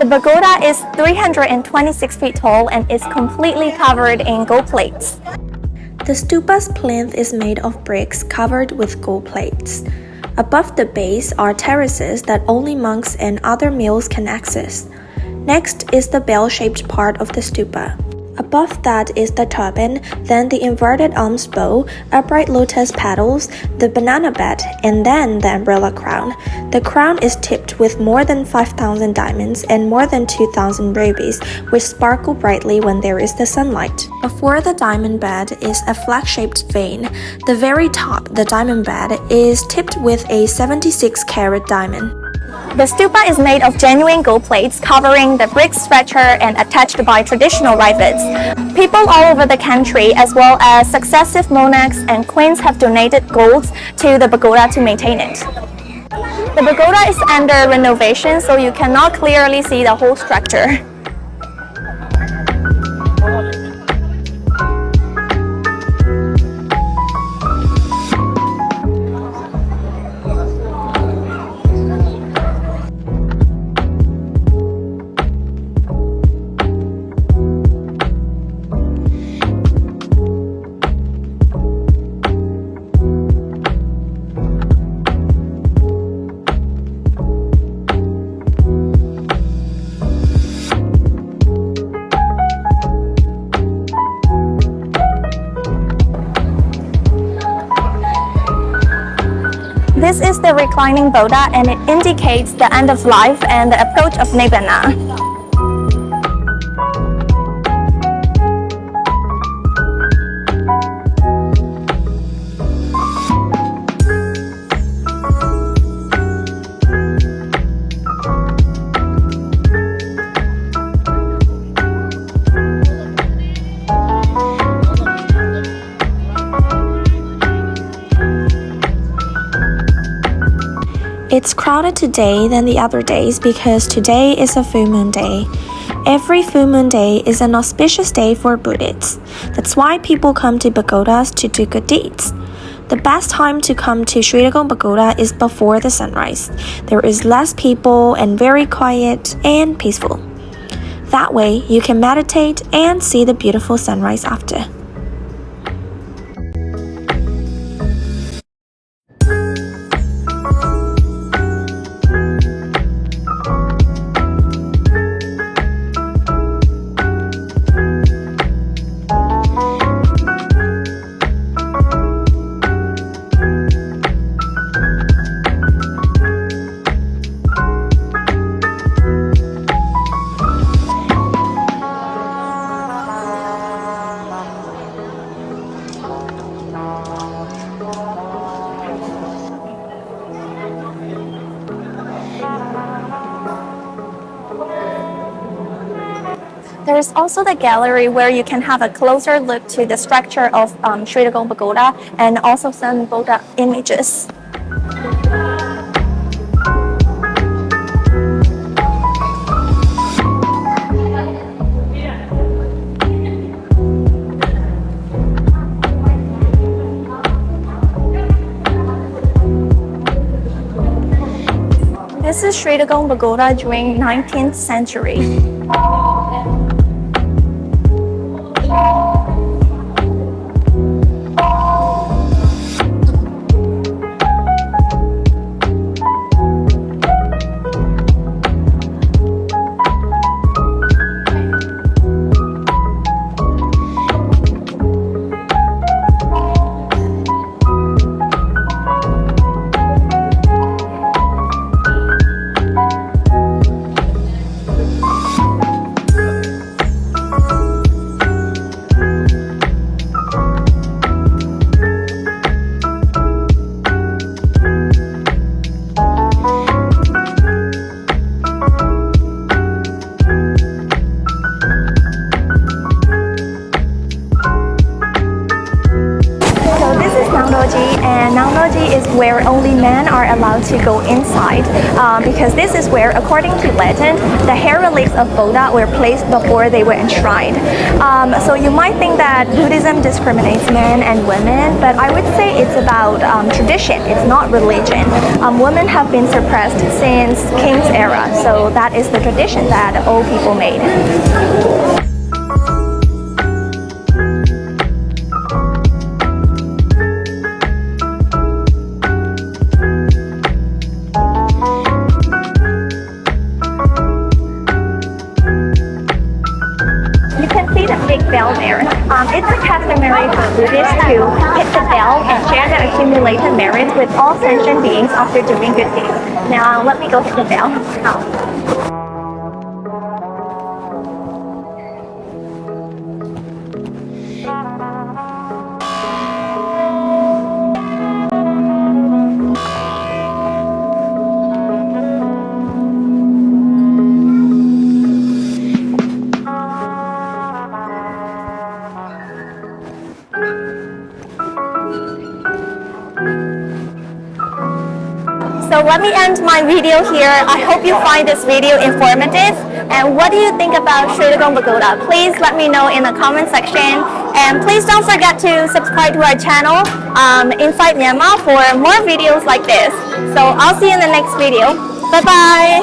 The pagoda is 326 feet tall and is completely covered in gold plates. The stupa's plinth is made of bricks covered with gold plates. Above the base are terraces that only monks and other males can access. Next is the bell-shaped part of the stupa. Above that is the turban, then the inverted alms bowl, upright lotus petals, the banana bed, and then the umbrella crown. The crown is tipped with more than 5,000 diamonds and more than 2,000 rubies, which sparkle brightly when there is the sunlight. Before the diamond bed is a flag-shaped vane. The very top, the diamond bed, is tipped with a 76-carat diamond. The stupa is made of genuine gold plates covering the brick structure and attached by traditional rivets. People all over the country, as well as successive monarchs and queens, have donated golds to the pagoda to maintain it. The pagoda is under renovation, so you cannot clearly see the whole structure. This is the reclining Buddha, and it indicates the end of life and the approach of Nibbana. It's crowded today than the other days because today is a full moon day. Every full moon day is an auspicious day for Buddhists. That's why people come to pagodas to do good deeds. The best time to come to Shwe Dagon Pagoda is before the sunrise. There is less people and very quiet and peaceful. That way you can meditate and see the beautiful sunrise after. There is also the gallery where you can have a closer look to the structure of Shwe Dagon Pagoda and also some Buddha images. This is Shwe Dagon Pagoda during 19th century. and Naonoji is where only men are allowed to go inside, because this is where, according to legend, the hair relics of Buddha were placed before they were enshrined. So you might think that Buddhism discriminates men and women, but I would say it's about tradition, it's not religion. Women have been suppressed since King's era, so that is the tradition that old people made. You can see the big bell there. It's a customary for Buddhists to hit the bell and share their accumulated merits with all sentient beings after doing good deeds. Now let me go hit the bell. So let me end my video here. I hope you find this video informative. And what do you think about Shwe Dagon Pagoda? Please let me know in the comment section. And please don't forget to subscribe to our channel, Inside Myanmar, for more videos like this. So I'll see you in the next video. Bye-bye.